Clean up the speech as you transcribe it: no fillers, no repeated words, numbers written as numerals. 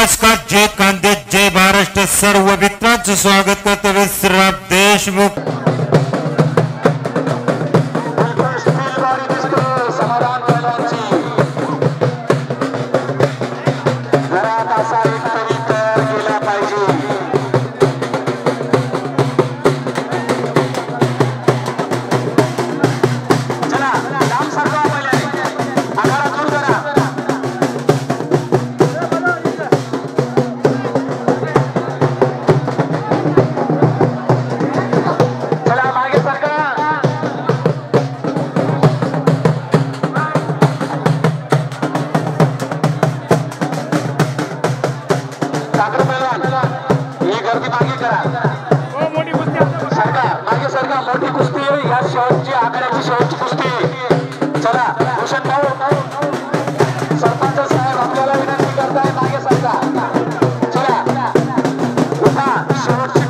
नमस्कार, जय कांदे, जय महाराष्ट्र. सर्व मित्रांचं स्वागत करतो विश्राम देशमुख. मोठी कुस्ती या शेवटची आकड्याची शेवटची कुस्ती. चला भूषण भाऊ, सरपंच साहेब आपल्याला विनंती करताय, मागे सरका. चला उठा, शेवटची